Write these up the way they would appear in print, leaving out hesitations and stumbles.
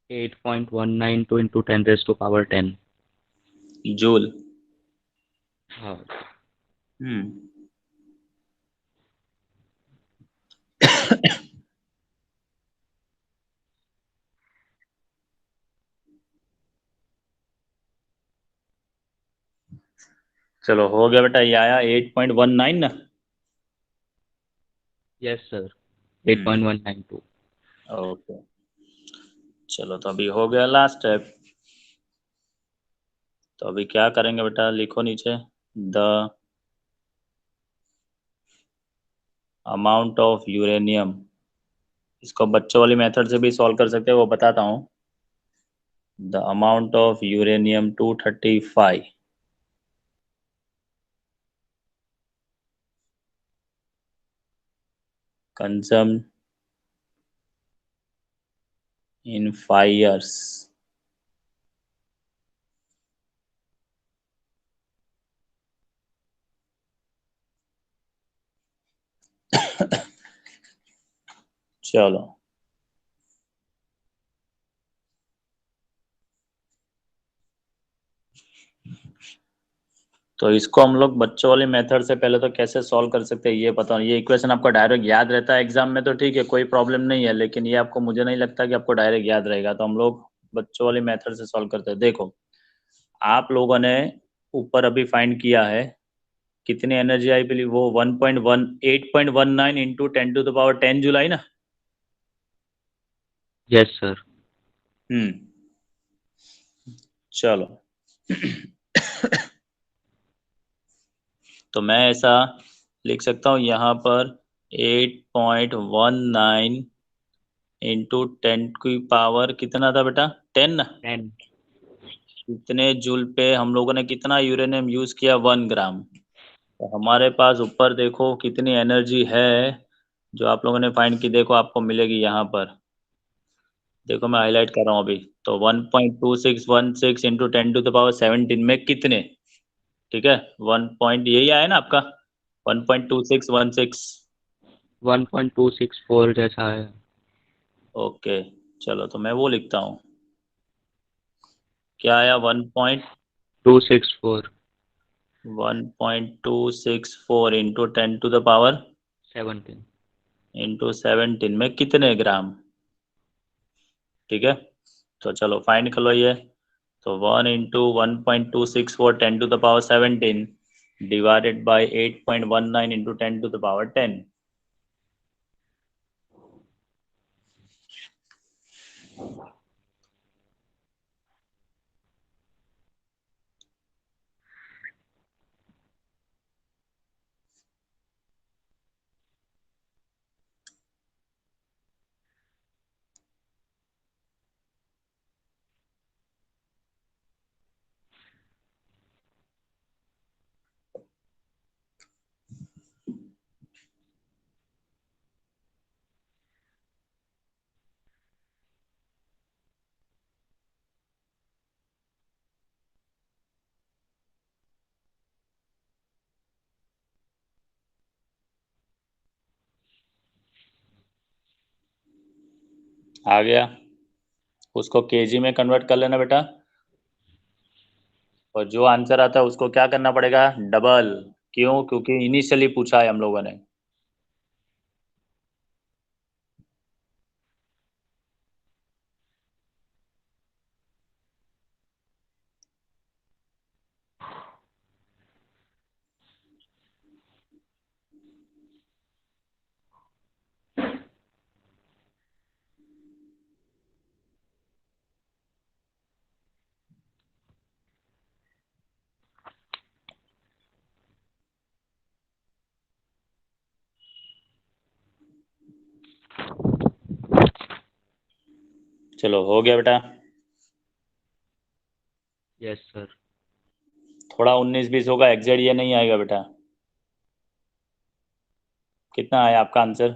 8.192 into 10 raised to power 10. Joule. हाँ चलो हो गया बेटा, ये आया 8.19 ना। Yes sir 8.192. ओके, चलो तो अभी हो गया लास्ट स्टेप। तो अभी क्या करेंगे बेटा, लिखो नीचे, द अमाउंट ऑफ यूरेनियम। इसको बच्चों वाली मेथड से भी सॉल्व कर सकते हैं, वो बताता हूँ। The amount of uranium 235 consumed in 5 years। चलो तो इसको हम लोग बच्चों वाली मेथड से पहले तो कैसे सॉल्व कर सकते हैं ये पता नहीं। ये इक्वेशन आपको डायरेक्ट याद रहता है एग्जाम में तो ठीक है, कोई प्रॉब्लम नहीं है, लेकिन ये आपको, मुझे नहीं लगता कि आपको डायरेक्ट याद रहेगा। तो हम लोग बच्चों वाली मेथड से सॉल्व करते हैं। देखो आप लोगों ने ऊपर अभी फाइंड किया है कितनी एनर्जी आई, बिलीव वो 1.1 8.19 इंटू 10 to the power 10 जुलाई ना। Yes sir. चलो तो मैं ऐसा लिख सकता हूँ यहाँ पर 8.19 इंटू 10 की पावर कितना था बेटा, 10 ना। 10. इतने जूल पे हम लोगों ने कितना यूरेनियम यूज किया, 1 ग्राम। तो हमारे पास ऊपर देखो कितनी एनर्जी है जो आप लोगों ने फाइंड की, देखो आपको मिलेगी यहाँ पर। देखो मैं हाईलाइट कर रहा हूँ अभी। तो 1.2616 इंटू 10 to the power 17 में कितने, ठीक है, 1 पॉइंट यही आया ना आपका, 1.2616। 1.264 जैसा है. ओके, चलो तो मैं वो लिखता हूँ, क्या आया, 264. 1.264 into 10 to the power 17. Into 17 में कितने ग्राम, ठीक है। तो चलो फाइंड कर लो ये। तो 1 into 1.264 10 to the power 17 divided by 8.19 into 10 to the power 10। आ गया, उसको केजी में कन्वर्ट कर लेना बेटा, और जो आंसर आता है उसको क्या करना पड़ेगा, डबल। क्यों, क्योंकि इनिशियली पूछा है हम लोगों ने। चलो हो गया बेटा। Yes sir. थोड़ा 19-20 होगा, एग्जैक्ट ये नहीं आएगा बेटा। कितना आया आपका आंसर,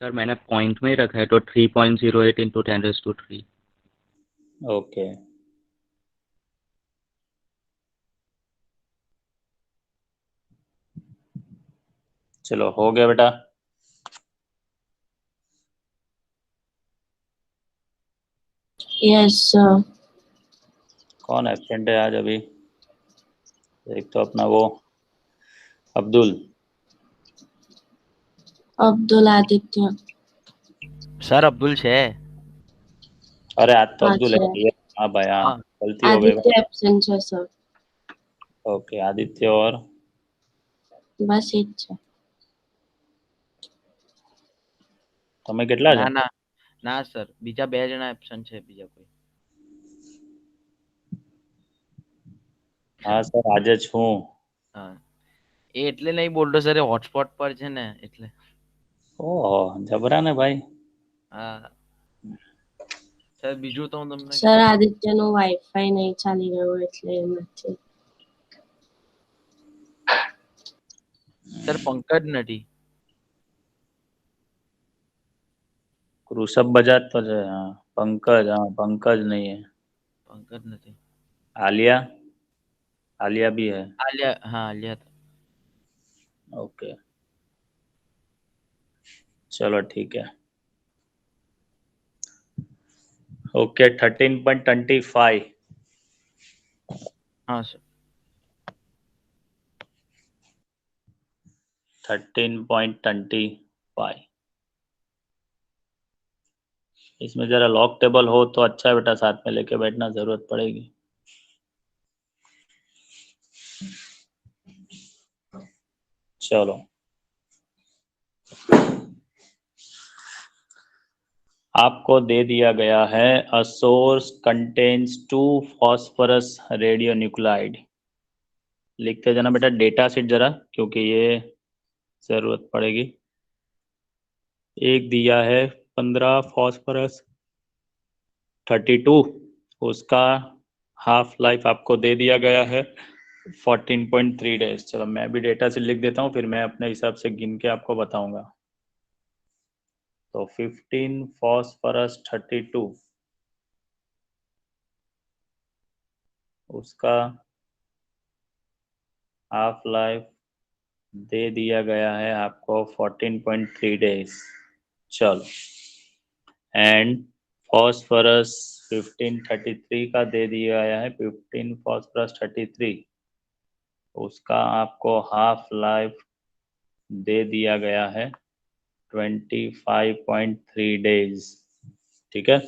सर मैंने पॉइंट में ही रखा है तो 3.08 इंटू 10 raised to 3. ओके। चलो हो गया बेटा। Yes sir. कौन एब्सेंट है आज अभी? एक तो अपना वो अब्दुल। अब्दुल आदित्य। सर अब्दुल છે अरे आज तो हाँ अब्दुल है છે ये। हाँ भाई हाँ, हाँ गलती हो गई। आदित्य एब्सेंट છે सर। ओके आदित्य और बस એ જ છે। તમે કેટલા છો? ના ના ના સર બીજા બે જણા એબ્સન્ટ છે બીજા કોઈ हाँ सर आज જ હું। હા એ એટલે નહીં બોલતો સર એ હોટસ્પોટ પર છે ને એટલે ઓહો જબરા ને ભાઈ। હા સર બીજું તો હું તમને સર આદિત્યનું વાઈફાઈ નહીં ચાલી રહ્યું એટલે નથી। સર પંકજ નથી ऋषभ बजाज तो है हाँ। पंकज हाँ पंकज नहीं है। પંકજ નથી आलिया, आलिया भी है। આલિયા હા આલિયા તો ओके चलो ठीक है। ओके 13.25। હા સર 13.25। इसमें जरा लॉक टेबल हो तो अच्छा है बेटा, साथ में लेके बैठना जरूरत पड़ेगी। चलो आपको दे दिया गया है a source contains 2 phosphorus radionuclide. लिखते जाना बेटा डेटा शीट जरा, क्योंकि ये जरूरत पड़ेगी। एक दिया है 15 फॉस्फोरस 32, उसका हाफ लाइफ आपको दे दिया गया है 14.3 डेज। चलो मैं भी डेटा शीट लिख देता हूँ, फिर मैं अपने हिसाब से गिन के आपको बताऊंगा। तो 15 फॉस्फोरस 32 उसका हाफ लाइफ दे दिया गया है आपको 14.3 डेज। चलो एंड फॉस्फोरस 1533 का दे दिया गया है 15 फॉस्फोरस 33, उसका आपको हाफ लाइफ दे दिया गया है 25.3 डेज। ठीक है,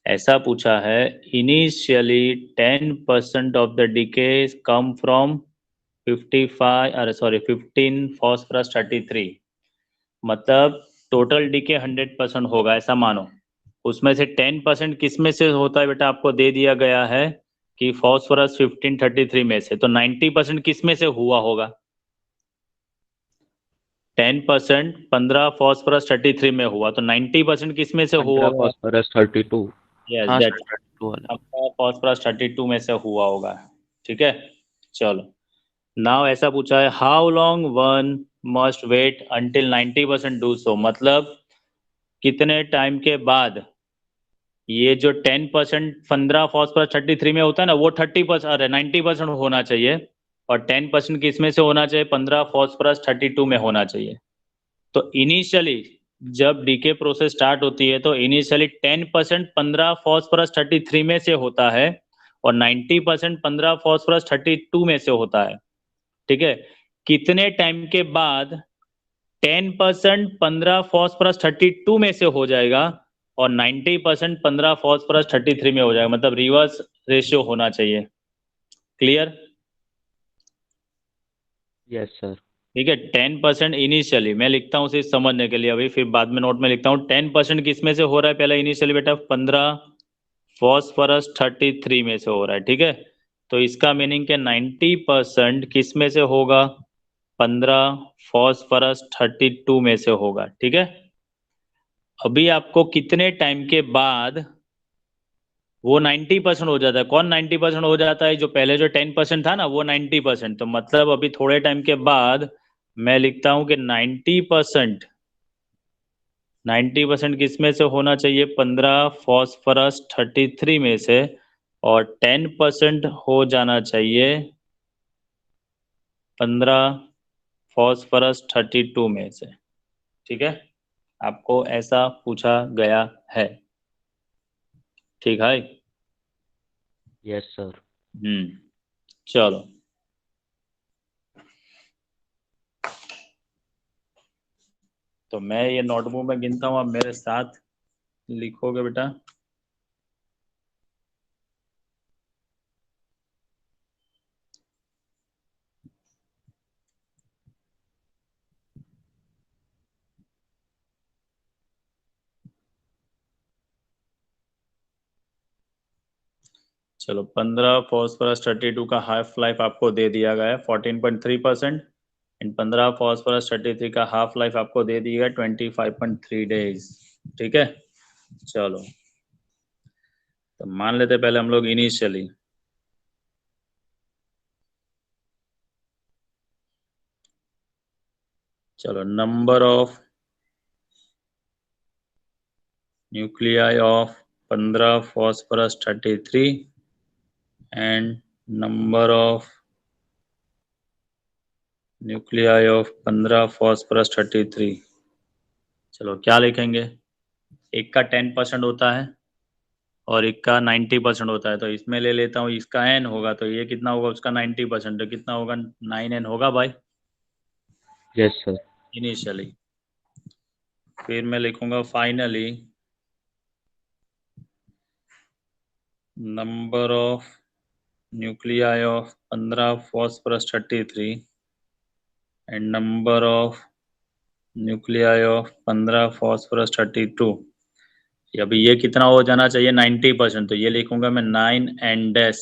ऐसा पूछा है initially 10% of the decay come from 15 phosphorus 33, मतलब टोटल डीके 100% होगा ऐसा मानो। उसमें से 10% किस में से होता है बेटा, आपको दे दिया गया है कि फॉस्फोरस 1533 में से, तो 90% किस में से हुआ होगा? 10% 15 फॉस्फोरस 33 में हुआ, तो 90% किस में से हुआ 15 होगा? फॉस्फोरस 32। यस हाँ दैट सर 32 वाला 15 फॉस्फोरस 32 में से हुआ होगा। ठीक है, चलो नाउ ऐसा पूछा है how long one must wait until 90% do so, मतलब कितने टाइम के बाद ये जो 10% 15 फॉस्फोरस 33 में होता है ना, वो 30% अरे 90% होना चाहिए, और 10% किस में से होना चाहिए? 15 फॉस्फोरस 32 में होना चाहिए। तो इनिशियली जब डीके प्रोसेस स्टार्ट होती है तो इनिशियली 10% 15 फॉस्फोरस 33 में से होता है और 90% 15 फॉस्फोरस 32 में से होता है। ठीक है, कितने टाइम के बाद 10% 15 फॉस्फोरस 32 में से हो जाएगा और 90% 15 फॉस्फोरस 33 में हो जाएगा, मतलब रिवर्स रेशियो होना चाहिए। क्लियर? Yes sir. ठीक है, 10% इनिशियली मैं लिखता हूँ सिर्फ समझने के लिए, अभी फिर बाद में नोट में लिखता हूँ। 10% किस में से हो रहा है पहला इनिशियली बेटा? 15 फॉस्फोरस 33 में से हो रहा है। ठीक है, तो इसका मीनिंग के 90% किस में से होगा? 15 फॉस्फोरस 32 में से होगा। ठीक है, अभी आपको कितने टाइम के बाद वो 90% हो जाता है? कौन 90% हो जाता है? जो पहले जो 10% था ना वो 90%, तो मतलब अभी थोड़े टाइम के बाद मैं लिखता हूं कि 90% किस में से होना चाहिए? 15 फॉस्फोरस 33 में से, और 10% हो जाना चाहिए 15 फॉस्फोरस 32 में से, ठीक है, आपको ऐसा पूछा गया है, ठीक है। Yes sir. चलो तो मैं ये नोटबुक में गिनता हूँ, आप मेरे साथ लिखोगे बेटा। चलो 15 फॉस्फोरस 32 का हाफ लाइफ आपको दे दिया गया है 14.3%, एंड 15 फॉस्फोरस 33 का हाफ लाइफ आपको दे दिया गया 25.3 डेज, ठीक है। चलो तो मान लेते पहले हम लोग इनिशियली, चलो number of nuclei of 15 phosphorus 33 and number of nuclei of 15 phosphorus 33। चलो क्या लिखेंगे, एक का 10% होता है और एक का 90% होता है, तो इसमें ले लेता हूँ, इसका n होगा तो ये कितना होगा, उसका 90%, तो कितना होगा 9n होगा भाई यस सर। इनिशियली। फिर मैं लिखूंगा finally number of nuclei of 15 phosphorus 33 and number of nuclei of 15 phosphorus 32। अभी ये कितना हो जाना चाहिए 90%, तो ये लिखूंगा मैं 9 एन डैश,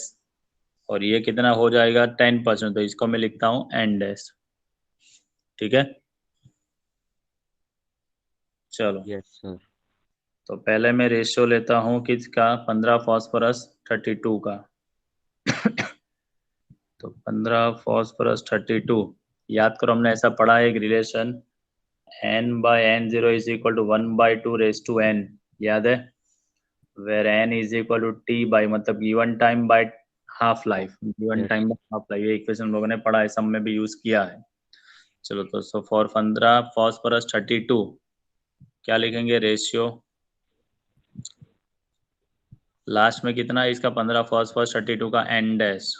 और ये कितना हो जाएगा 10%, तो इसको मैं लिखता हूँ एन डैश, ठीक है। चलो यस सर। तो पहले मैं रेशियो लेता हूँ किसका, 15 फॉस्फोरस 32 का। तो 15 फॉस्फोरस 32, याद करो हमने ऐसा पढ़ा है एक relation, n/n0 is equal to 1/2 raise to n, याद है, where n is equal to t by मतलब given time by half life, given Yes. Time by half life, ये इक्वेशन हम लोगों ने पढ़ा है, सब में भी यूज किया है। चलो तो सो फॉर 15 फॉस्फोरस 32 क्या लिखेंगे, रेशियो लास्ट में कितना है इसका 15 फॉस्फोरस 32 का n dash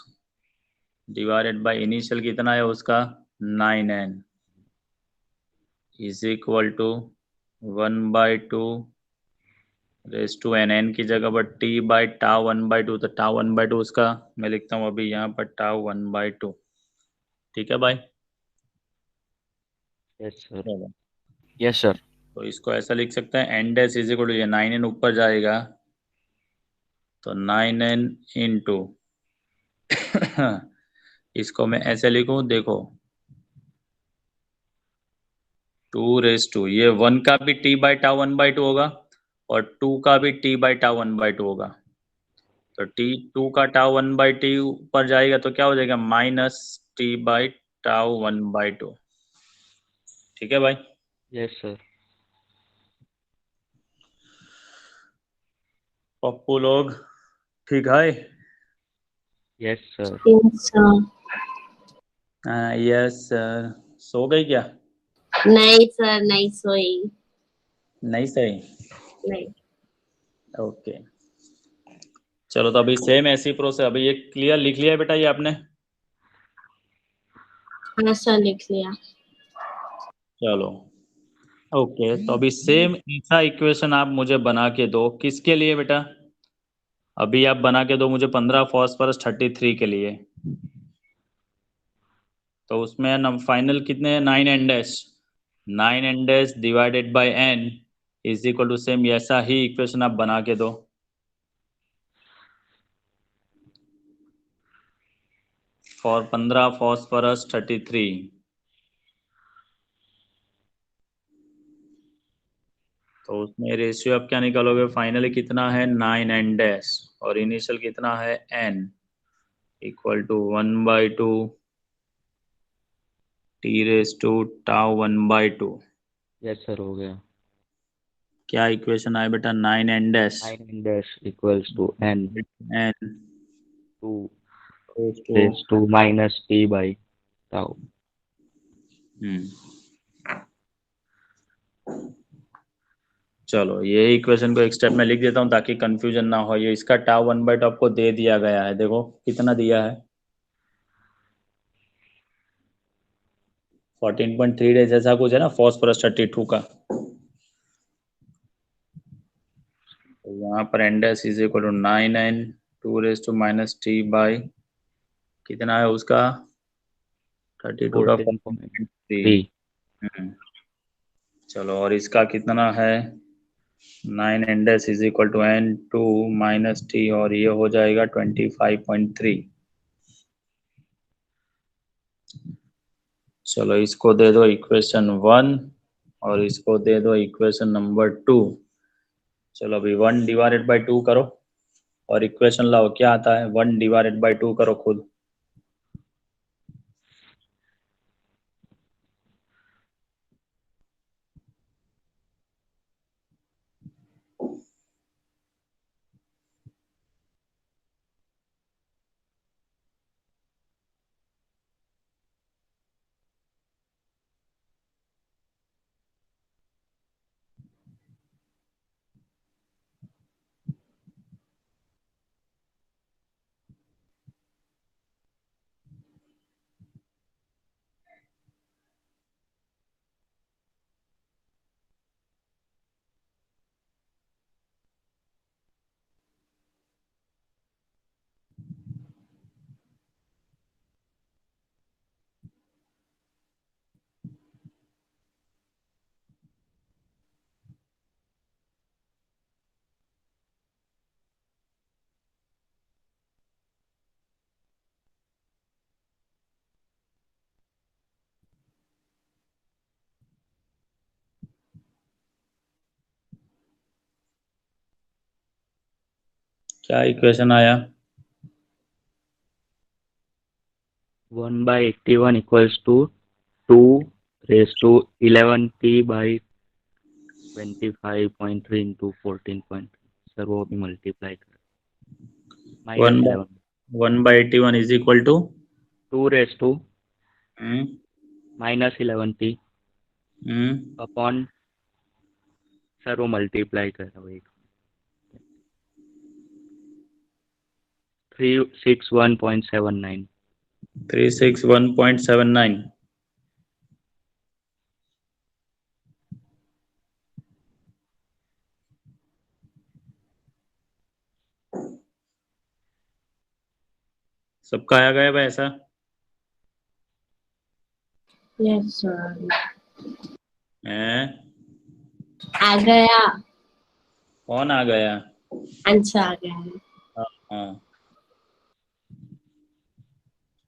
divided by initial कितना है उसका 9n is equal to 1/2 raise to n की जगह पर t बाई टाउ 1/2, तो टाउ 1/2 उसका मैं लिखता हूँ अभी यहाँ पर टाउ 1/2, ठीक है भाई। Yes sir. चलो यस सर। तो इसको ऐसा लिख सकते हैं n dash is equal to, ये 9n ऊपर जाएगा तो 9n इंटू इसको मैं ऐसे लिखूं, देखो 2 रेज टू, ये 1 का भी t बाई टाउ 1/2 होगा और 2 का भी t बाई टाउ 1/2 होगा, तो t 2 का टाउ 1/2 ऊपर जाएगा तो क्या हो जाएगा माइनस t बाई टाउ 1/2, ठीक है भाई। Yes sir. पप्पू लोग ठीक है, yes sir. Yes, sir. Yes sir. सो गई क्या, नहीं सर, नहीं सोई। नहीं सही, नहीं। ओके। चलो तो अभी सेम ऐसी प्रोसेस, अभी ये क्लियर लिख लिया है बेटा ये आपने, हाँ सर, लिख लिया। चलो ओके। तो अभी सेम ऐसा इक्वेशन आप मुझे बना के दो, किसके लिए बेटा, अभी आप बना के दो मुझे 15 फॉस्फोरस 33 के लिए, तो उसमें फाइनल कितने हैं 9 N dash, 9 N dash divided by n is equal to same ऐसा ही इक्वेशन आप बना के दो फॉर 15 फॉस्फोरस 33। तो उसमें रेशियो आप क्या निकालोगे, फाइनली कितना है 9 एन डैश और इनिशियल कितना है n equal to 1/2 t raise to tau 1/2। Yes sir, हो गया। क्या इक्वेशन आया बेटा 9 N dash 9 dash equals to n n 2 raise to raise to minus t by tau. चलो ये इक्वेशन को एक स्टेप में लिख देता हूँ ताकि कंफ्यूजन ना हो। ये इसका टाउ 1/2 आपको दे दिया गया है, देखो कितना दिया है, 14.3 डेज ऐसा कुछ है ना, फॉस्फोरस 32 का। तो यहाँ पर N dash is equal to 9n 2⁻⁻t by कितना है उसका 32 का 14.3 चलो और इसका कितना है 9 N dash is equal to n2 - t और ये हो जाएगा 25.3। चलो इसको दे दो इक्वेशन 1 और इसको दे दो इक्वेशन नंबर 2। चलो अभी 1/2 करो और इक्वेशन लाओ, क्या आता है 1/2 करो खुद। क्या इक्वेशन आया 1/81 equals to 2⁻11t by 25.3 into 14.3। Sir वो भी मल्टीप्लाई कर -11 1/81 is equal to 2⁻11t upon, sir वो मल्टीप्लाई कर रहा हूँ 361.79। 361.79। सबका आया गया ऐसा? यस सर, हैं? आ गया, कौन आ गया? आंसर आ गया है। हाँ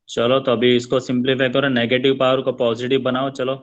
चलो तो अभी इसको सिंप्लीफाई करो, नेगेटिव पावर को पॉजिटिव बनाओ। चलो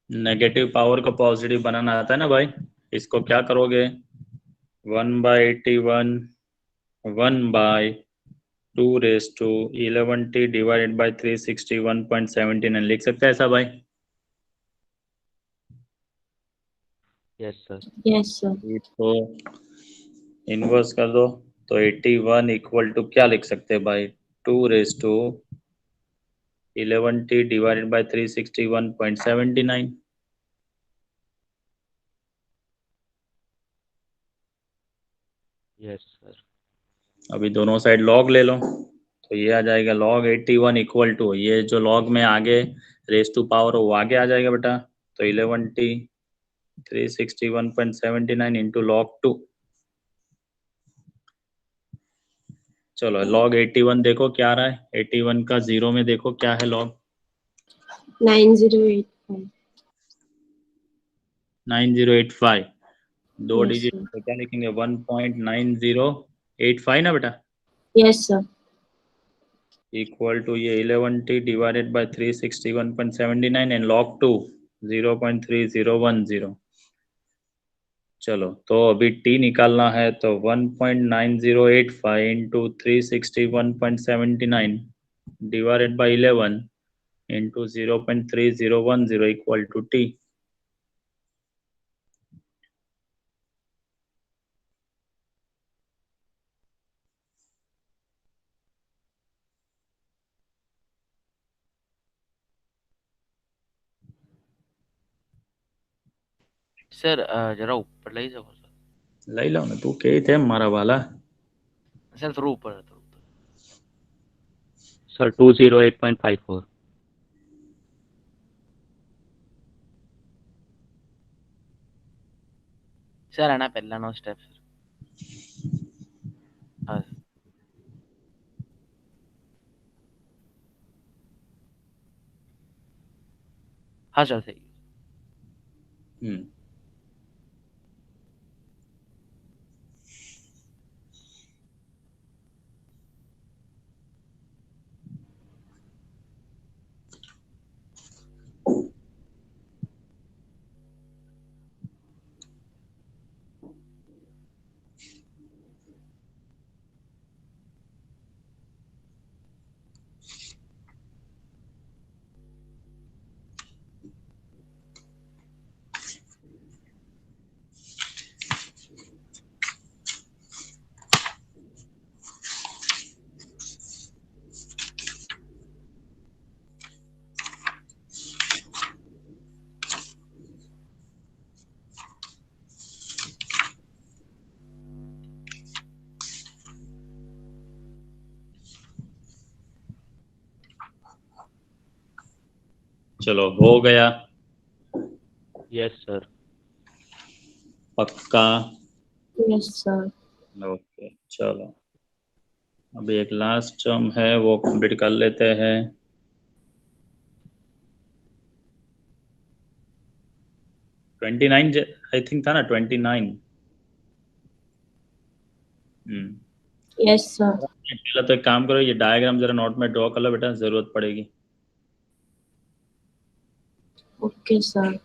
नेगेटिव पावर को पॉजिटिव बनाना आता है ना भाई। इसको क्या करोगे 1/81 1/2⁻11t डिवाइडेड बाई 361.79 लिख सकते हैं ऐसा भाई? Yes sir. यस सर, तो इनवर्स कर दो तो 81 इक्वल टू क्या लिख सकते हैं भाई 2⁻11t divided by 361.79। Yes sir. अभी दोनों साइड लॉग ले लो तो ये आ जाएगा log 81 इक्वल टू, ये जो log में आगे रेस टू पावर वो आगे आ जाएगा बेटा, तो 11t 361.79 इंटू log 2। चलो log 81 देखो क्या आ रहा है, 81 का 0 में देखो क्या है log 9085। 9085 दो यस डिजिट सर, तो क्या लिखेंगे 1.9085 ना बेटा, यस सर, इक्वल टू ये 11t divided by 361.79 and log 2 0.3010। चलो तो अभी टी निकालना है, तो 1.9085 into 361.79 divided by 11 into 0.3010 equal to T. Sir जरा ऊपर ले जाओ सर। લઈ લો ને, તું કે તેમ મારા વાલા। सर थोड़ा ऊपर थोड़ा ऊपर। सर 208.54। सर आना पहला नो स्टेप सर। हाँ हाँ सर सही। चलो हो गया। Yes sir. पक्का? Yes sir. ओके चलो, अभी एक लास्ट टर्म है वो कंप्लीट कर लेते हैं। 29 आई थिंक था ना, 29। Yes sir. पहले तो एक काम करो, ये डायग्राम जरा नोट में ड्रॉ कर लो बेटा, जरूरत पड़ेगी। Okay sir.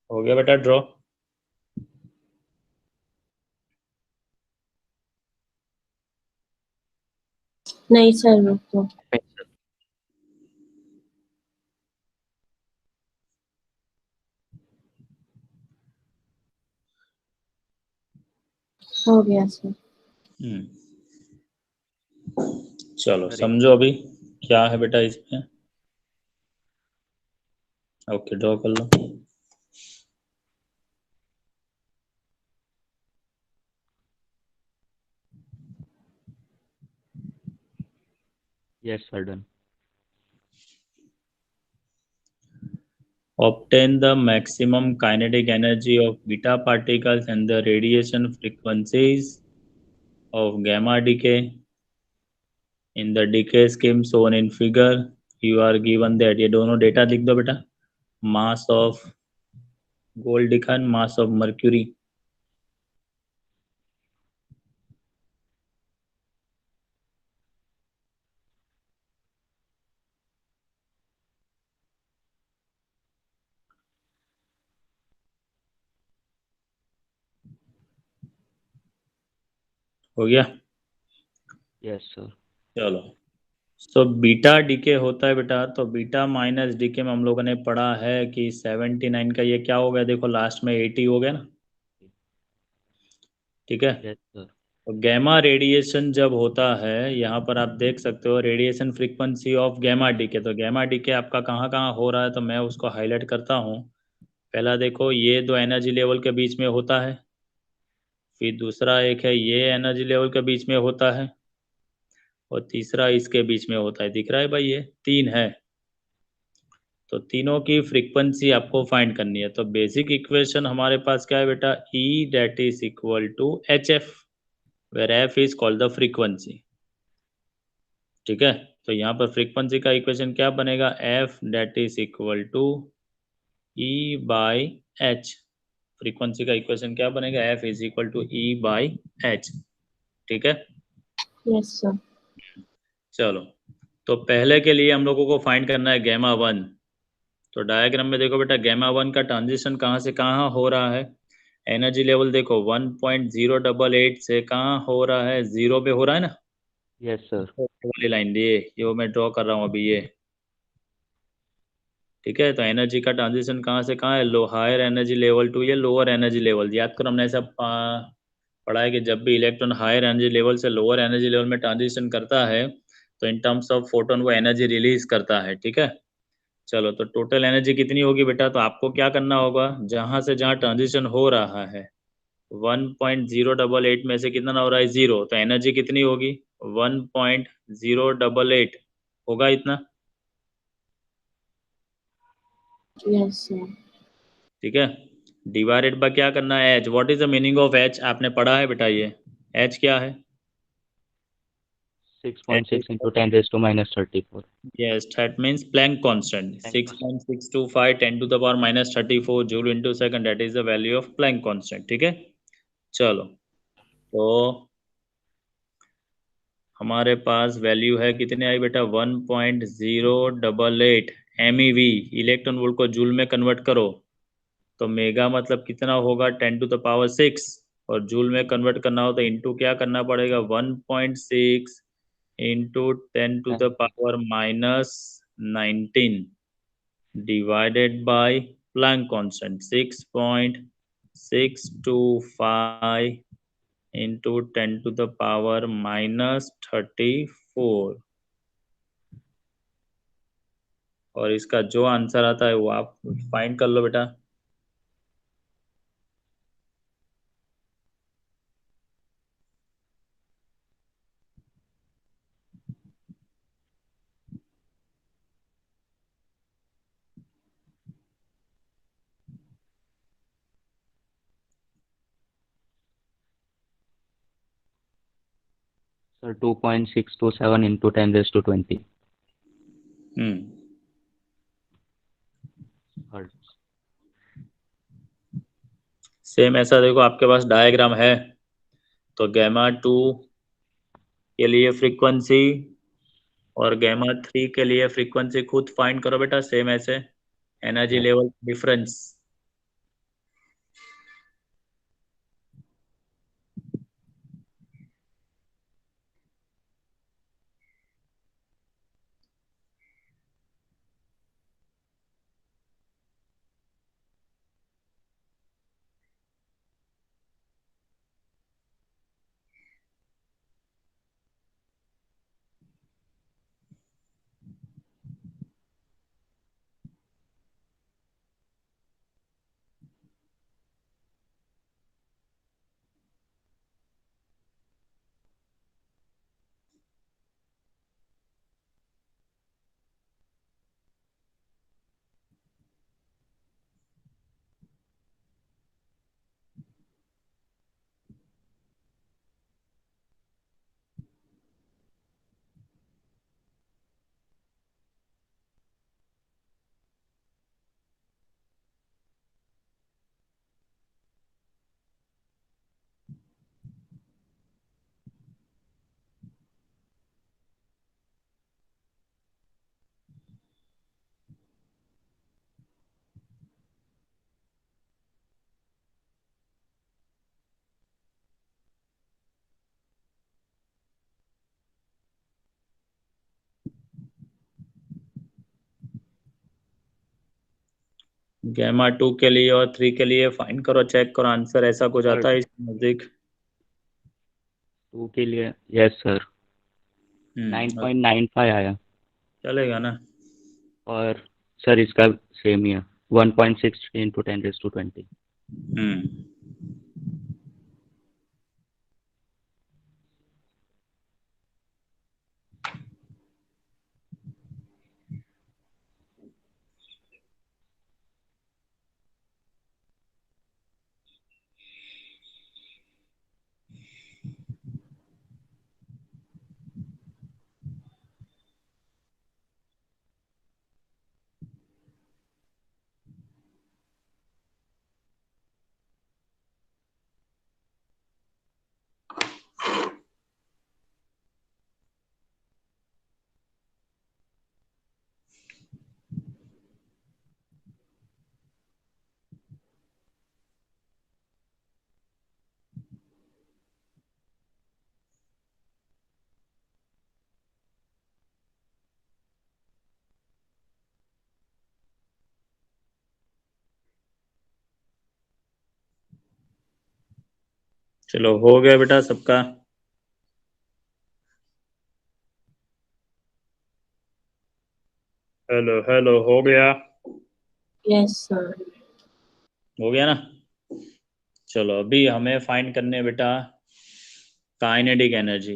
हो गया बेटा ड्रॉ? नहीं सर, रुक तो हो गया सर। चलो अरे समझो अभी क्या है बेटा इसमें। ओके ड्रॉ कर लो। Yes sir done. Obtain the maximum kinetic energy of beta particles and the radiation frequencies of gamma decay in the decay scheme shown in figure। You are given that, ये दोनों data लिख दो बेटा। Mass of gold लिखा, mass of mercury. हो गया? Yes sir. चलो, तो बीटा डीके होता है बेटा, तो बीटा माइनस डीके में हम लोगों ने पढ़ा है कि 79 का ये क्या हो गया, देखो लास्ट में 80 हो गया ना, ठीक है। Yes sir. तो गैमा रेडिएशन जब होता है, यहाँ पर आप देख सकते हो radiation frequency of gamma decay, तो गैमा डीके आपका कहाँ कहाँ हो रहा है, तो मैं उसको हाईलाइट करता हूँ। पहला देखो, ये दो एनर्जी लेवल के बीच में होता है, फिर दूसरा एक है ये एनर्जी लेवल के बीच में होता है, और तीसरा इसके बीच में होता है, दिख रहा है भाई, ये तीन है। तो तीनों की फ्रीक्वेंसी आपको फाइंड करनी है। तो बेसिक इक्वेशन हमारे पास क्या है बेटा, E that is equal to H F, where F is called the frequency, ठीक है। तो यहाँ पर फ्रीक्वेंसी का इक्वेशन क्या बनेगा, एफ डेट is equal to E by H. Frequency का इक्वेशन क्या बनेगा, F is equal to E by H, ठीक है। Yes sir. चलो, तो पहले के लिए हम लोगों को फाइंड करना है गैमा वन। तो डायग्राम में देखो बेटा, गैमा वन का ट्रांजिशन कहाँ से कहाँ हो रहा है, एनर्जी लेवल देखो 1.088 से कहाँ हो रहा है, जीरो पे हो रहा है ना। Yes sir. वाली लाइन ये वो मैं ड्रॉ कर रहा हूँ अभी ये, ठीक है। तो एनर्जी का ट्रांजिशन कहाँ से कहाँ है, low higher energy level to ये लोअर एनर्जी लेवल। याद करो, हमने ऐसा पढ़ा है कि जब भी इलेक्ट्रॉन हायर एनर्जी लेवल से लोअर एनर्जी लेवल में ट्रांजिशन करता है, तो इन टर्म्स ऑफ फोटोन वो एनर्जी रिलीज करता है, ठीक है। चलो, तो टोटल एनर्जी कितनी होगी बेटा, तो आपको क्या करना होगा, जहां से जहां ट्रांजिशन हो रहा है 1.088 में से कितना हो रहा है, जीरो, तो एनर्जी कितनी होगी, 1.088 होगा इतना, यस सर। ठीक है। डिवाइडेड बाय क्या करना है, H. What is the meaning of H, आपने पढ़ा है बेटा ये, एच क्या है, 6.6 into 10 raised to minus 34। yes, that means Planck constant, 6.625 10 to the power minus 34 joule into second, that is the value of Planck constant, ठीक है। चलो, तो हमारे पास वैल्यू है कितने आई बेटा, 1.088 MeV। इलेक्ट्रॉन वोल्ट को जूल में कन्वर्ट करो, तो मेगा मतलब कितना होगा, 10 टू द पावर 6, और जूल में कन्वर्ट करना हो तो इंटू क्या करना पड़ेगा, 1.6 into 10 to the power minus 19 divided by Planck constant 6.625 into 10 to the power minus 34, और इसका जो आंसर आता है वो आप फाइंड कर लो बेटा। Sir 2.627 into 10 raised to 20 hertz. Same ऐसा देखो, आपके पास डायग्राम है, तो गैमा 2 के लिए फ्रीक्वेंसी और गैमा 3 के लिए फ्रीक्वेंसी खुद फाइंड करो बेटा, सेम ऐसे एनर्जी लेवल डिफरेंस। गैमा 2 के लिए और 3 के लिए फाइंड करो, चेक करो आंसर ऐसा कुछ आता है इसके नजदीक। 2 के लिए यस सर 9.95 आया। चलेगा ना। और सर इसका सेम ही है 1.6 इंटू 10⁻20। हम्म चलो हो गया बेटा सबका। हेलो हेलो हो गया। Yes sir. हो गया ना। चलो अभी हमें फाइंड करने हैं बेटा काइनेटिक एनर्जी।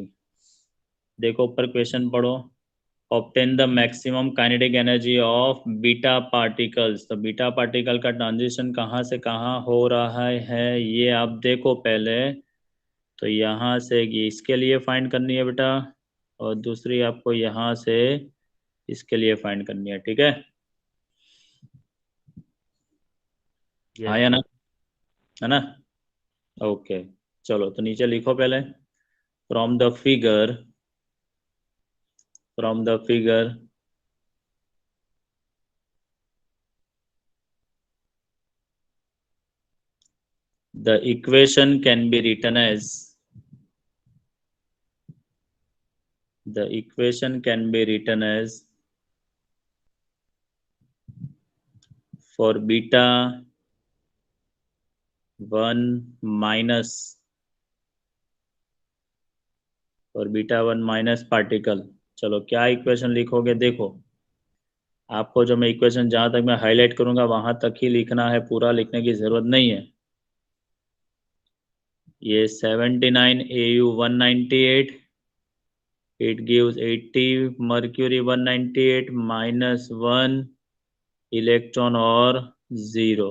देखो ऊपर क्वेश्चन पढ़ो। Obtain the maximum kinetic energy of beta particles. तो बीटा पार्टिकल का ट्रांजिशन कहाँ से कहाँ हो रहा है ये आप देखो पहले। तो यहाँ से ये इसके लिए फाइंड करनी है बेटा, और दूसरी आपको यहाँ से इसके लिए फाइंड करनी है, ठीक है। हाँ यस या ना, सर। है ना। ओके चलो तो नीचे लिखो पहले। From the figure, from the figure the equation can be written as, the equation can be written as for beta 1 minus, for beta 1 minus particle. चलो क्या इक्वेशन लिखोगे देखो, आपको जो मैं इक्वेशन जहां तक मैं हाईलाइट करूंगा वहां तक ही लिखना है, पूरा लिखने की जरूरत नहीं है। ये 79 AU 198, it gives 80 mercury 198 minus 1 electron और 0,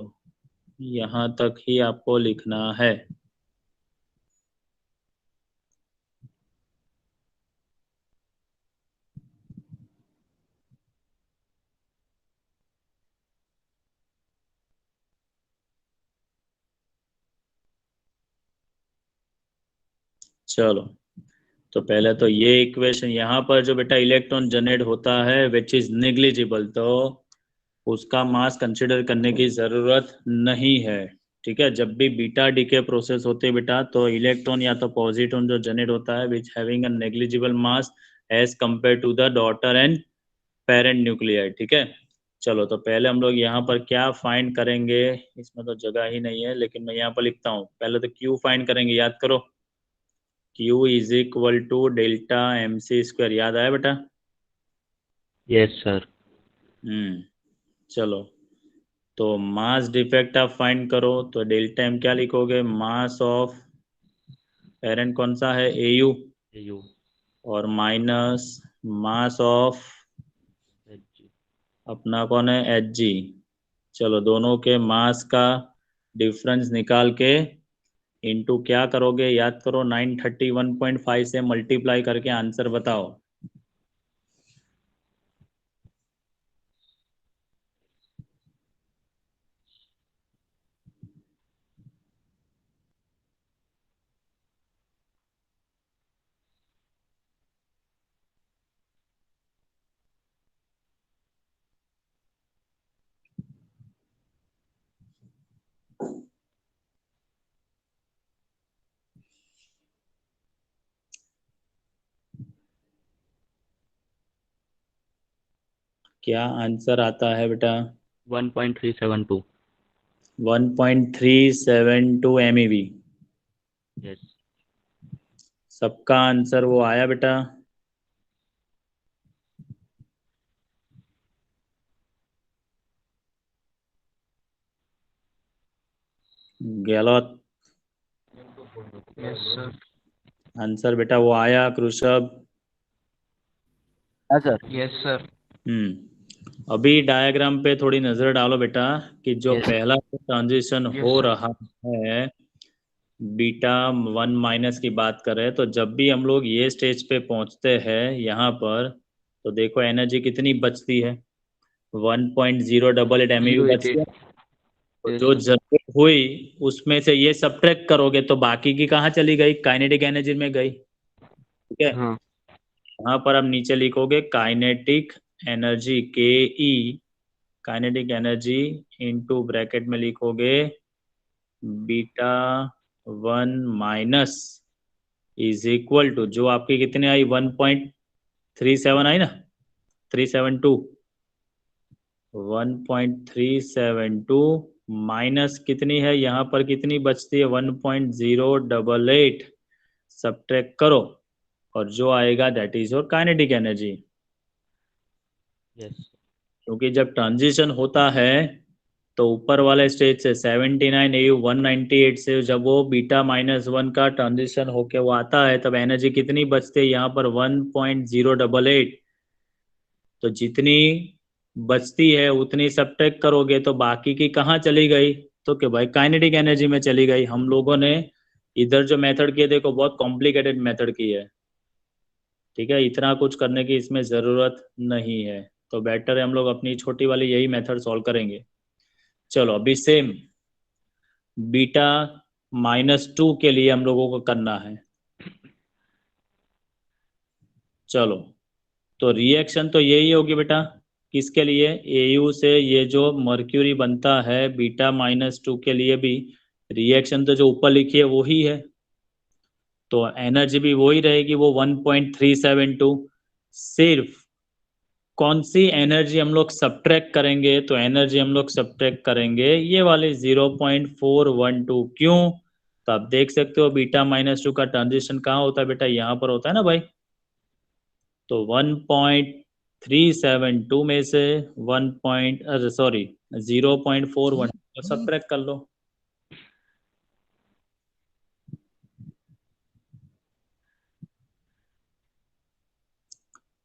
यहाँ तक ही आपको लिखना है। चलो तो पहले तो ये इक्वेशन, यहाँ पर जो बेटा इलेक्ट्रॉन जनरेट होता है विच इज नेग्लिजिबल, तो उसका मास कंसिडर करने की ज़रूरत नहीं है, ठीक है। जब भी बीटा डीके प्रोसेस होते हैं बेटा तो इलेक्ट्रॉन या तो पॉजिट्रॉन जो जनरेट होता है which having a negligible mass as compare to the daughter and parent nuclear, ठीक है। चलो तो पहले हम लोग यहाँ पर क्या फाइंड करेंगे, इसमें तो जगह ही नहीं है लेकिन मैं यहाँ पर लिखता हूँ। पहले तो क्यू फाइंड करेंगे, याद करो Q is equal to delta MC², याद आया बेटा। Yes sir. चलो तो मास डिफेक्ट आप फाइंड करो, तो डेल्टा M क्या लिखोगे, मास ऑफ पेरेंट कौन सा है AU, यू और माइनस मास ऑफ अपना कौन है Hg। चलो दोनों के मास का डिफरेंस निकाल के इनटू क्या करोगे, याद करो 931.5 से मल्टीप्लाई करके आंसर बताओ। क्या आंसर आता है बेटा, 1.372। 1.372 MeV। यस सबका आंसर वो आया बेटा? गलत यस सर। आंसर बेटा वो आया कृषभ। हाँ सर। Yes sir. अभी डायग्राम पे थोड़ी नजर डालो बेटा कि जो Yes. पहला ट्रांजिशन Yes, हो sir. रहा है बीटा 1 माइनस की बात करें तो जब भी हम लोग ये स्टेज पे पहुंचते हैं यहाँ पर तो देखो एनर्जी कितनी बचती है 1.088 MeV बचती है। तो Yes, जो sir. जनरेट हुई उसमें से ये सब्ट्रैक्ट करोगे तो बाकी की कहाँ चली गई? काइनेटिक एनर्जी में गई। ठीक है, हाँ यहाँ पर आप नीचे लिखोगे kinetic energy K E, kinetic energy into bracket में लिखोगे beta 1 minus is equal to जो आपकी कितने आई 1.37 आई ना 372 1.372 माइनस कितनी है यहाँ पर कितनी बचती है 1.088 सब्ट्रैक्ट करो और जो आएगा that is your kinetic energy. Yes क्योंकि जब ट्रांजिशन होता है तो ऊपर वाले स्टेज से 79 AU 198 से जब वो बीटा -1 का ट्रांजिशन होके वो आता है तब एनर्जी कितनी बचती है यहाँ पर 1.088। तो जितनी बचती है उतनी सब्ट्रैक्ट करोगे तो बाकी की कहाँ चली गई? तो कि भाई काइनेटिक एनर्जी में चली गई। हम लोगों ने इधर जो मेथड किए देखो बहुत कॉम्प्लिकेटेड मेथड की है। ठीक है, इतना कुछ करने की इसमें ज़रूरत नहीं है। तो बेटर है हम लोग अपनी छोटी वाली यही मेथड सॉल्व करेंगे। चलो अभी सेम बीटा -2 के लिए हम लोगों को करना है। चलो तो रिएक्शन तो यही होगी बेटा किसके लिए? एयू से ये जो मर्क्यूरी बनता है बीटा -2 के लिए भी रिएक्शन तो जो ऊपर लिखी है वही है तो एनर्जी भी वही रहेगी वो 1.372। सिर्फ कौन सी एनर्जी हम लोग सब्ट्रैक्ट करेंगे? तो एनर्जी हम लोग सब्ट्रैक्ट करेंगे ये वाले 0.412। क्यों? तो आप देख सकते हो बीटा -2 का ट्रांजिशन कहाँ होता है बेटा? यहाँ पर होता है ना भाई। तो 1.372 में से 0.412 को सब्ट्रैक्ट कर लो।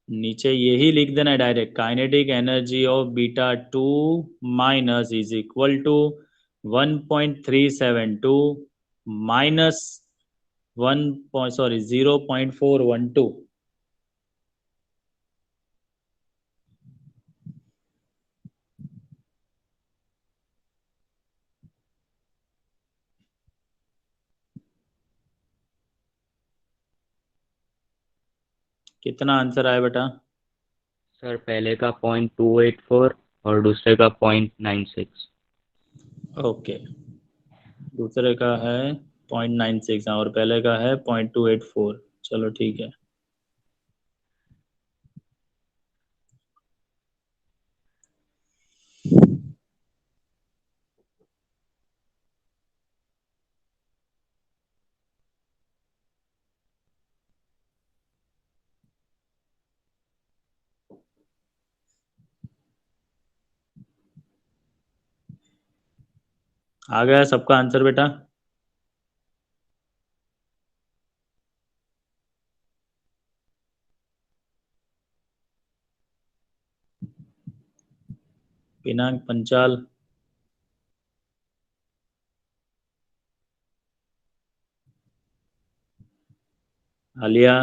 नीचे यही लिख देना है direct kinetic energy of beta 2 minus is equal to 1.372 minus 0.412। कितना आंसर आया बेटा? सर पहले का 0.284 और दूसरे का 0.96। ओके, दूसरे का है 0.96 और पहले का है 0.284। चलो ठीक है। आ गया सबका आंसर बेटा? पिनाक पंचाल आलिया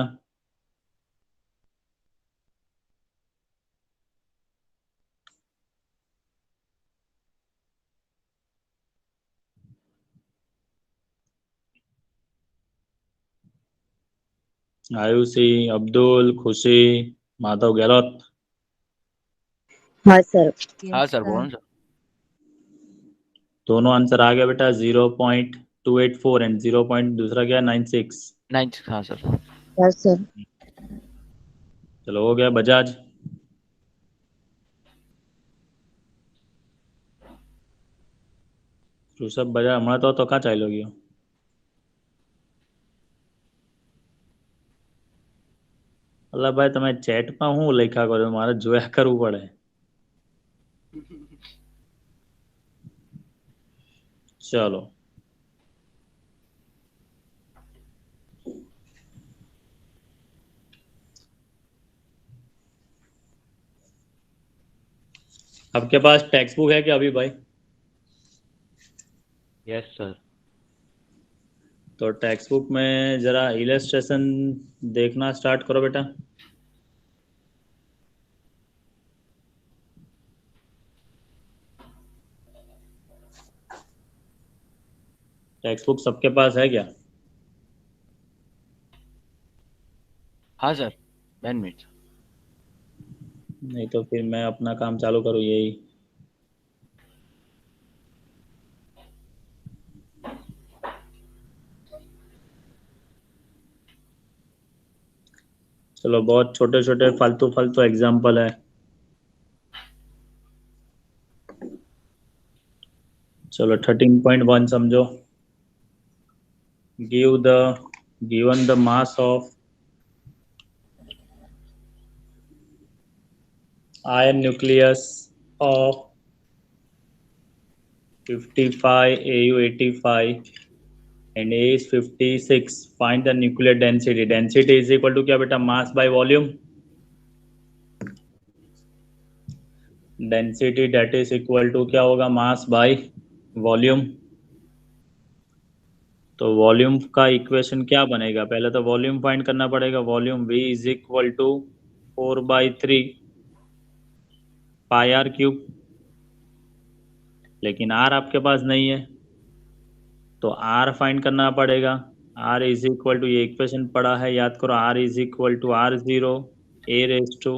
आयुषी अब्दुल खुशी माधव गहलोत। हाँ सर। हाँ सर बोलो ना सर। दोनों आंसर आ गया बेटा 0.284 एंड 0. दूसरा क्या 96। 9 हाँ सर। हाँ सर। चलो हो गया। बजाज ઋષભ બજાર હમણાં તો કાં ચાલ્યો ગયો? અલા ભાઈ તમે ચેટમાં શું લખ્યા કરો? મારે જોયા કરવું પડે. चलो आपके पास टेक्स्ट बुक है क्या अभी भाई? Yes sir. तो टेक्स्ट बुक में जरा इलस्ट्रेशन देखना स्टार्ट करो बेटा। टेक्स्ट बुक सबके पास है क्या? हाँ सर, 1 मिनट। नहीं तो फिर मैं अपना काम चालू करूँ यही। चलो बहुत छोटे छोटे फालतू फालतू एग्जाम्पल है। चलो 13.1 समझो। given the mass of iron nucleus of 55 Au85 and A is 56, find the nuclear density. Density is equal to क्या बेटा? mass by volume. Density that is equal to क्या होगा? mass by volume. तो volume का equation क्या बनेगा? पहले तो वॉल्यूम फाइंड करना पड़ेगा। Volume V is equal to 4/3 pi R cube. लेकिन R आपके पास नहीं है तो R फाइंड करना पड़ेगा। R इज इक्वल टू, ये इक्वेशन पड़ा है याद करो, R is equal to R0 A raise to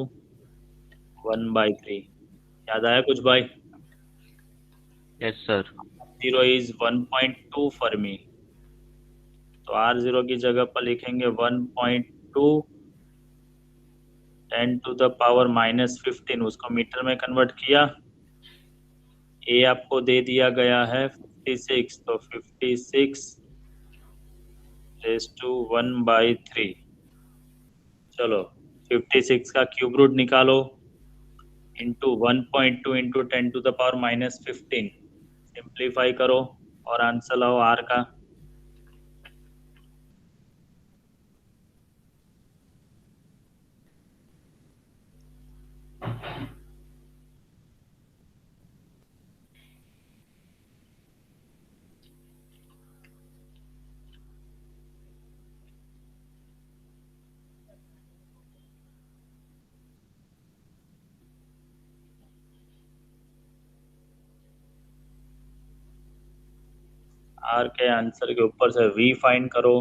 1/3। याद आया कुछ भाई? Yes sir. 0 इज 1.2 फर्मी, तो R0 की जगह पर लिखेंगे 1.2 10⁻⁻15। उसको मीटर में कन्वर्ट किया। A आपको दे दिया गया है 56, तो 56 रेज टू 1/3। चलो 56 का क्यूब रूट निकालो इंटू 1.2 इंटू 10⁻⁻15। सिंप्लीफाई करो और आंसर लाओ R का। R के आंसर के ऊपर से V फाइंड करो।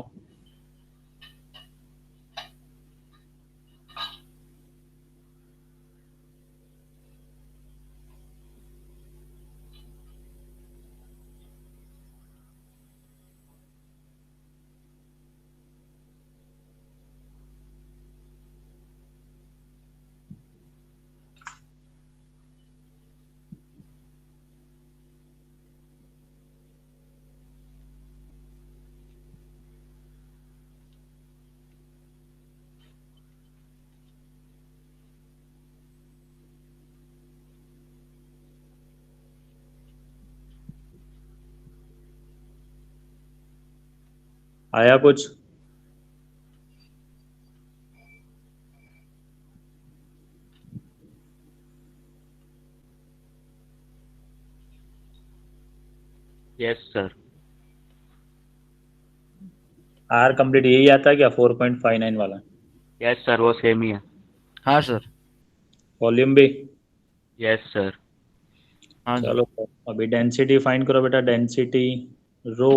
आया कुछ? Yes sir. R कंप्लीट यही आता है क्या 4.59 वाला? यस सर, वो सेम ही है। हाँ सर। वॉल्यूम भी? Yes sir. हाँ सर। चलो अभी डेंसिटी फाइंड करो बेटा। Density rho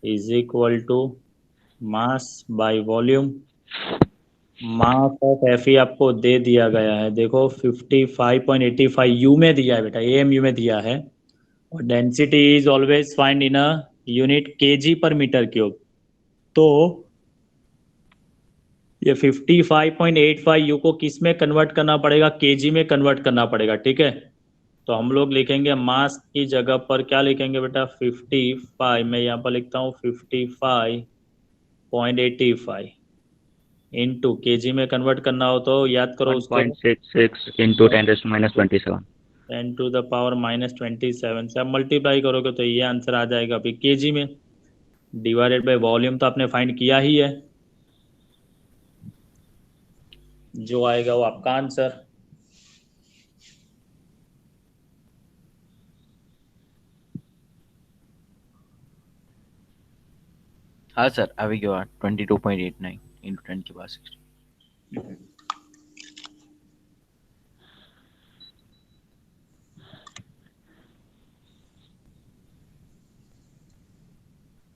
is equal to mass by volume. Mass of Fe आपको दे दिया गया है, देखो 55.85 यू में दिया है बेटा, AMU में दिया है। और density is always find in a unit kg पर मीटर क्यूब। तो ये 55.85 यू को किस में कन्वर्ट करना पड़ेगा? kg में कन्वर्ट करना पड़ेगा, ठीक है। तो हम लोग लिखेंगे मास की जगह पर क्या लिखेंगे बेटा 55, मैं यहाँ पर लिखता हूँ 55.85 इंटू केजी में कन्वर्ट करना हो तो याद करो उसको 1.66 into 10⁻27। 10⁻27 से आप मल्टीप्लाई करोगे तो ये आंसर आ जाएगा अभी केजी में, डिवाइडेड बाय वॉल्यूम तो आपने फाइंड किया ही है, जो आएगा वो आपका आंसर। हाँ सर, अभी के बाद 22.89 इंटू 10⁻16।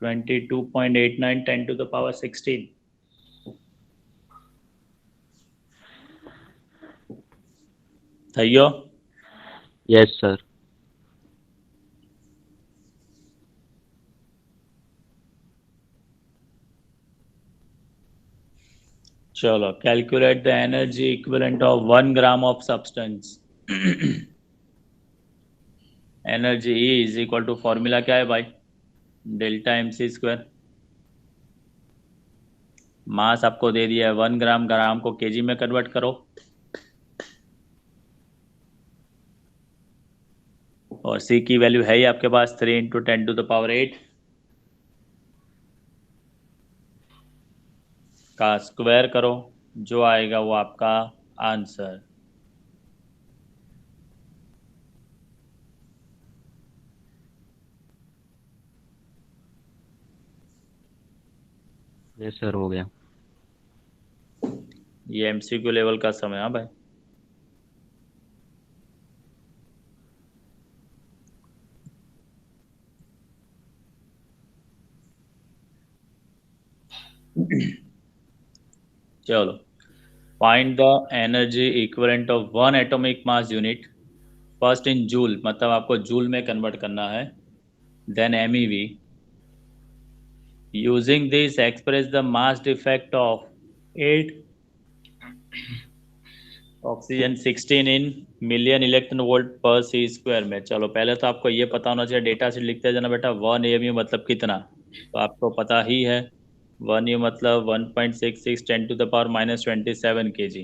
ट्वेंटी 2.89 10⁻16। थैयो Yes sir। चलो calculate the energy equivalent of 1 gram of substance. Energy E is equal to formula क्या है भाई, डेल्टा mc²। मास आपको दे दिया है 1 ग्राम, ग्राम को केजी में कन्वर्ट करो, और सी की वैल्यू है ही आपके पास 3 × 10⁸ का स्क्वायर करो, जो आएगा वो आपका आंसर। Yes sir, हो गया। ये एमसीक्यू लेवल का समय। हाँ भाई, चलो find the energy equivalent of 1 atomic mass unit first in joule, मतलब आपको जूल में कन्वर्ट करना है, then MeV. Using this express the mass defect of 8 oxygen 16 in million electron volt per C square में। चलो पहले तो आपको ये पता होना चाहिए, डेटा शीट लिखते जाना बेटा, 1 एमयू मतलब कितना, तो आपको पता ही है 1 यू मतलब 1.66 10⁻27 kg,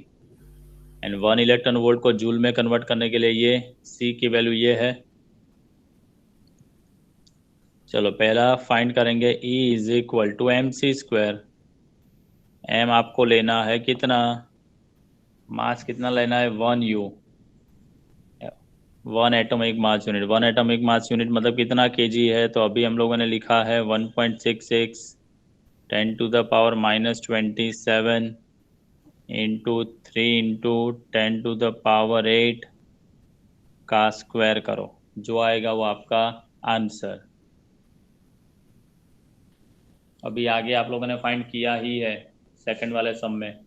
एंड 1 इलेक्ट्रॉन वोल्ट को जूल में कन्वर्ट करने के लिए ये सी की वैल्यू ये है। चलो पहला फाइंड करेंगे E is equal to mc²। M आपको लेना है कितना, मास कितना लेना है 1 U, 1 atomic mass unit. 1 atomic mass unit मतलब कितना केजी है, तो अभी हम लोगों ने लिखा है 1.66 10⁻27 इंटू 3 इंटू 10⁸ का स्क्वायर करो, जो आएगा वो आपका आंसर। अभी आगे आप लोगों ने फाइंड किया ही है सेकंड वाले सम में।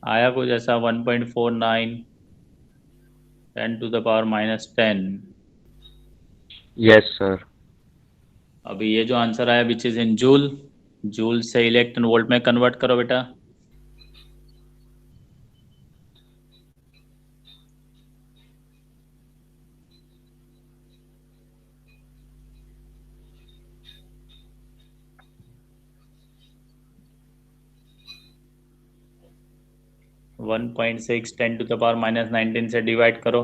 आया कुछ ऐसा 1.49 10⁻−10। Yes sir। अभी ये जो आंसर आया which is in joule, joule से इलेक्ट्रॉन वोल्ट में कन्वर्ट करो बेटा। वन 1.6 10⁻−19 से डिवाइड करो,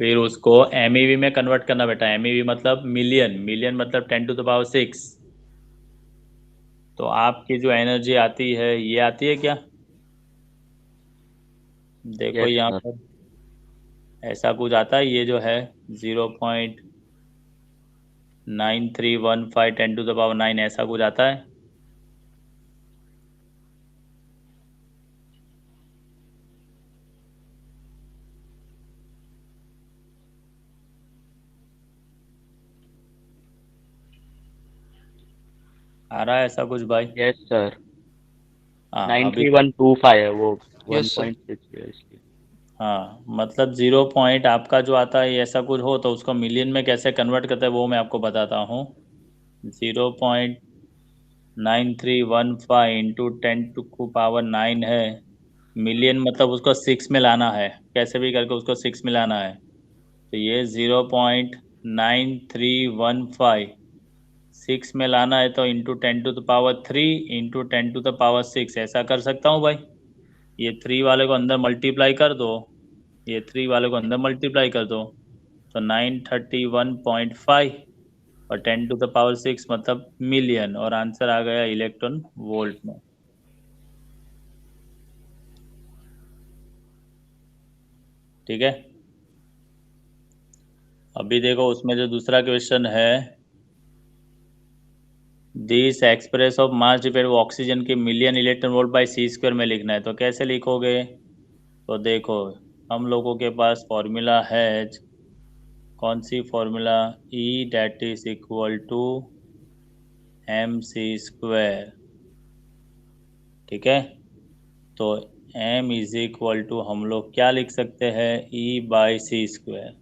फिर उसको एमईवी में कन्वर्ट करना बेटा। एमईवी मतलब मिलियन, मिलियन मतलब 10⁻6। तो आपकी जो एनर्जी आती है ये आती है क्या, देखो Yes यहाँ sir। पर ऐसा कुछ आता है, ये जो है 0.9315 10⁻9 ऐसा कुछ आता है। आ रहा है ऐसा कुछ भाई? यस सर, हाँ अभी 93125 है वो, Yes, sir. 1.6 है इसलिए। हाँ मतलब 0 पॉइंट आपका जो आता है ऐसा कुछ हो तो उसको मिलियन में कैसे कन्वर्ट करते हैं वो मैं आपको बताता हूँ। 0.9315 इंटू 10⁻⁹ है। मिलियन मतलब उसको 6 में लाना है, कैसे भी करके उसको 6 में लाना है। तो ये 0.9315 6 में लाना है तो इंटू 10⁻³ इंटू 10⁻⁶ ऐसा कर सकता हूँ भाई। ये 3 वाले को अंदर मल्टीप्लाई कर दो, ये 3 वाले को अंदर मल्टीप्लाई कर दो, तो 931.5 और 10⁻⁶ मतलब मिलियन, और आंसर आ गया इलेक्ट्रॉन वोल्ट में। ठीक है, अभी देखो उसमें जो दूसरा क्वेश्चन है, this express of mass defect oxygen के million electron volt by c² में लिखना है, तो कैसे लिखोगे? तो देखो हम लोगों के पास फॉर्मूला है, कौन सी formula, E that is equal to mc²। ठीक है, तो m इज इक्वल टू हम लोग क्या लिख सकते हैं, E/c²।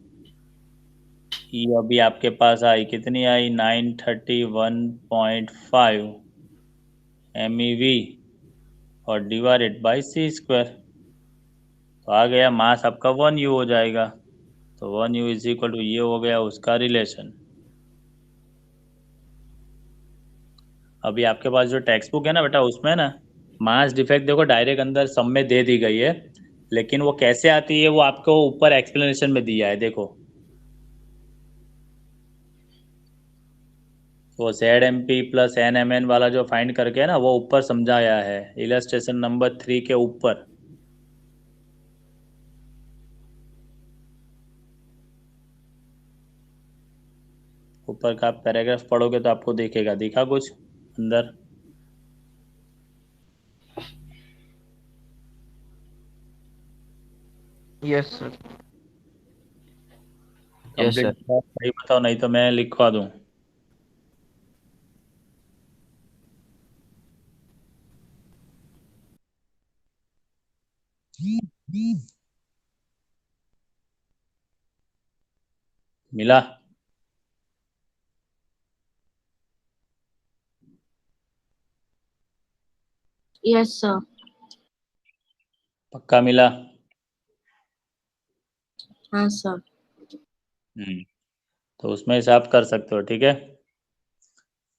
E अभी आपके पास आई, कितनी आई, 931.5 MeV और डिवाइडेड बाय c², तो आ गया मास आपका 1U हो जाएगा। तो 1U इज इक्वल टू, ये हो गया उसका रिलेशन। अभी आपके पास जो टेक्स्ट बुक है ना बेटा, उसमें ना मास डिफेक्ट देखो डायरेक्ट अंदर सब में दे दी गई है, लेकिन वो कैसे आती है वो आपको ऊपर एक्सप्लेनेशन में दिया है। देखो वो ZMP प्लस NMN वाला जो फाइंड करके है ना, वो ऊपर समझाया है इलस्ट्रेशन नंबर 3 के ऊपर। ऊपर का आप पैराग्राफ पढ़ोगे तो आपको दिखेगा, दिखा कुछ अंदर? Yes, sir. Yes, sir. Complete सही बताओ, नहीं तो मैं लिखवा दूं। मिला? Yes, sir. पक्का मिला? हाँ सर। तो उसमें से आप कर सकते हो। ठीक है,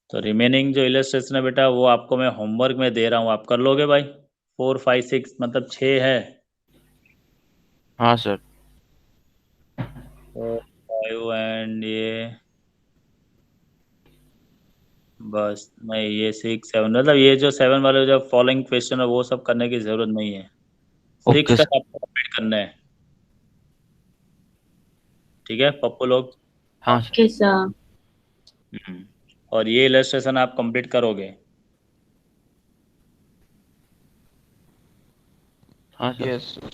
तो रिमेनिंग जो इलस्ट्रेशन है बेटा वो आपको मैं होमवर्क में दे रहा हूँ, आप कर लोगे भाई? 4 5 6 मतलब 6 है। हाँ सर। 4 5 एंड ये बस नहीं, ये 6 7 मतलब ये जो 7 वाले जो फॉलोइंग क्वेश्चन है वो सब करने की जरूरत नहीं है। 6 ओके तक आपको कंप्लीट करना है। ठीक है पप्पू लोग? हाँ सर। Okay sir. और ये इलस्ट्रेशन आप कंप्लीट करोगे? हाँ सर। Yes, sir.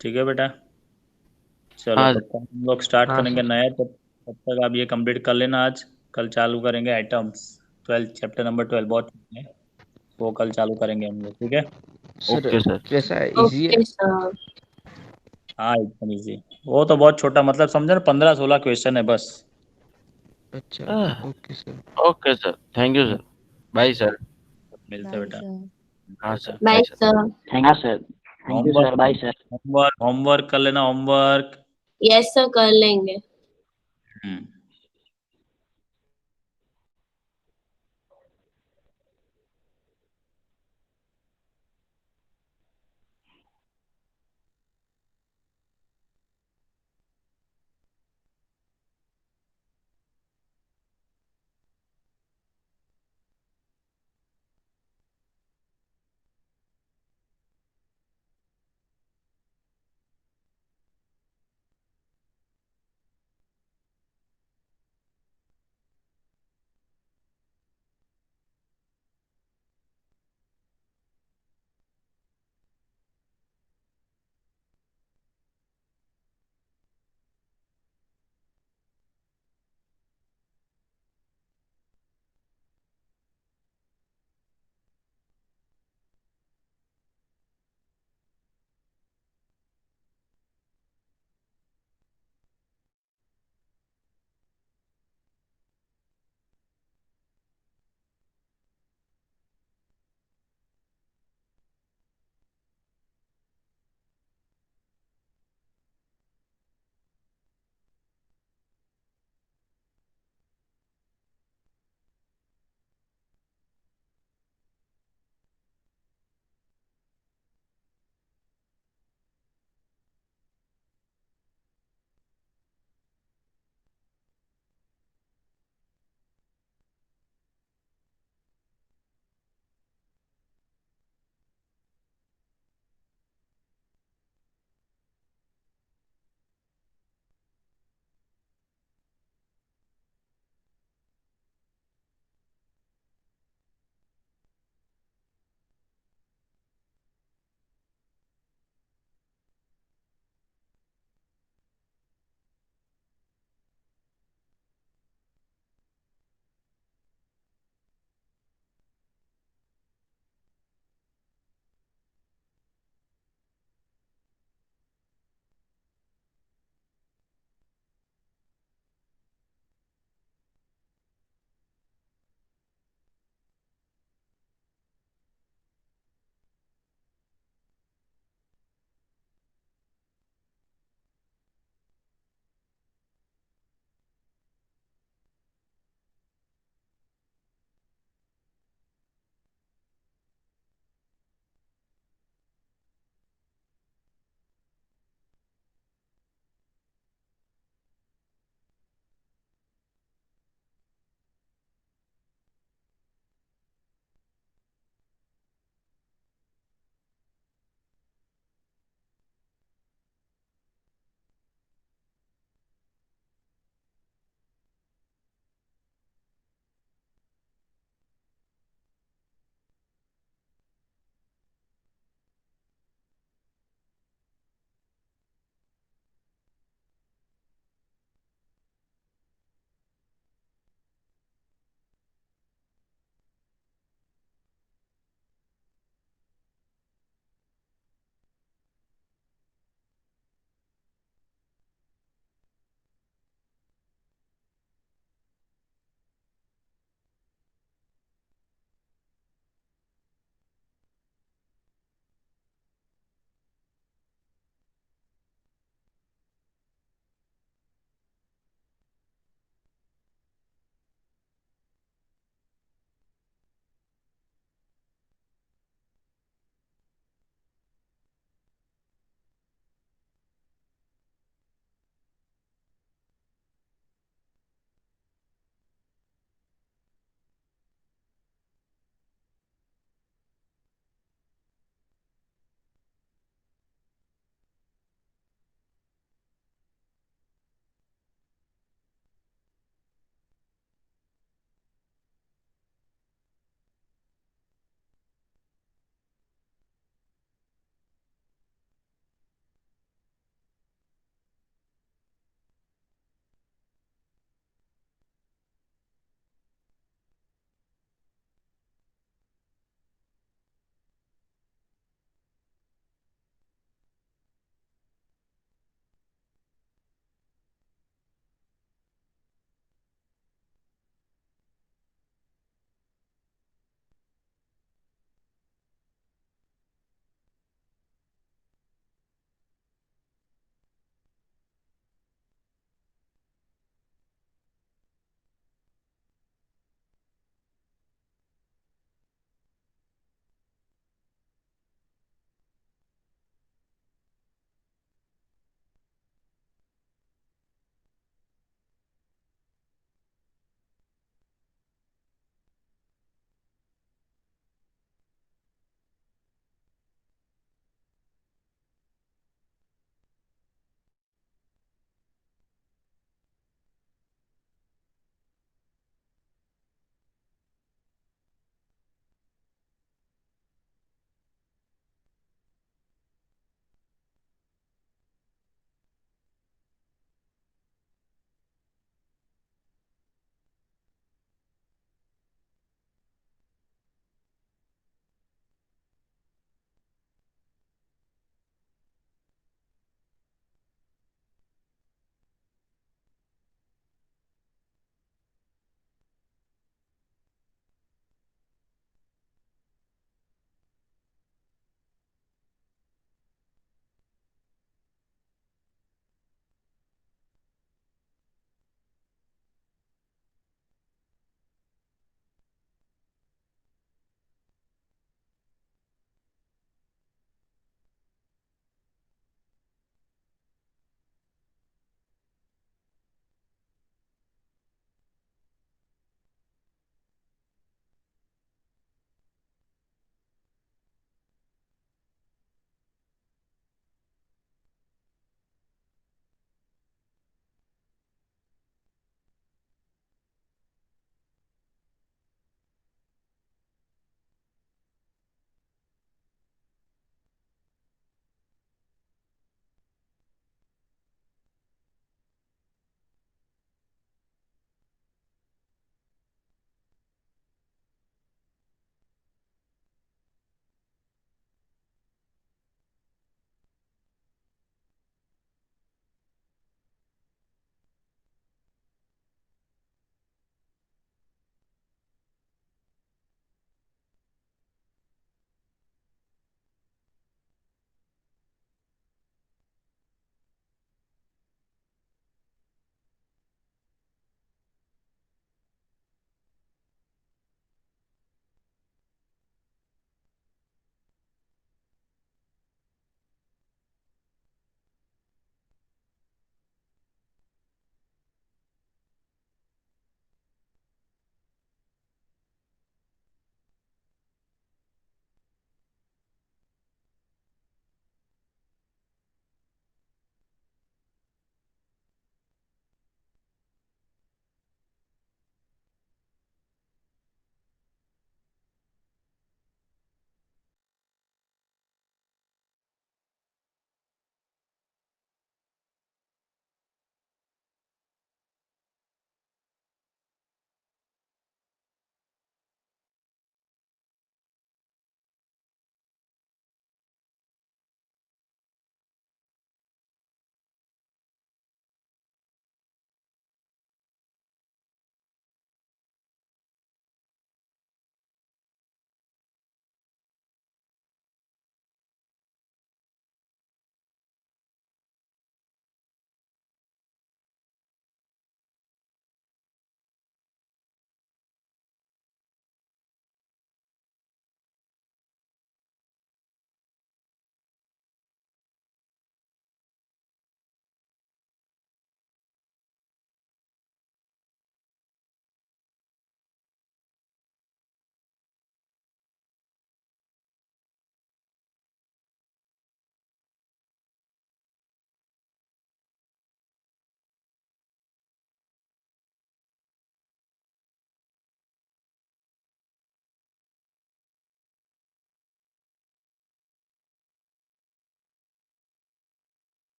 ठीक है बेटा, चलो हाँ तब तक हम लोग स्टार्ट हाँ, करेंगे सर. नया। तब तक आप ये कंप्लीट कर लेना आज। कल चालू करेंगे आइटम्स 12, चैप्टर नंबर 12 बहुत है, वो कल चालू करेंगे हम लोग। ठीक है, Sir, ओके सर। कैसा है? Easy है? Okay sir. हाँ एकदम इजी, वो तो बहुत छोटा मतलब समझो ना, 15 16 क्वेश्चन है बस। अच्छा. Okay, sir. Okay sir, thank you sir. Bye sir. मिलते हैं बेटा। हाँ sir, bye bye sir. Sir. Thank you sir, thank you homework, sir, bye sir. Homework homework कर लेना, होमवर्क। यस सर, कर लेंगे। हम्म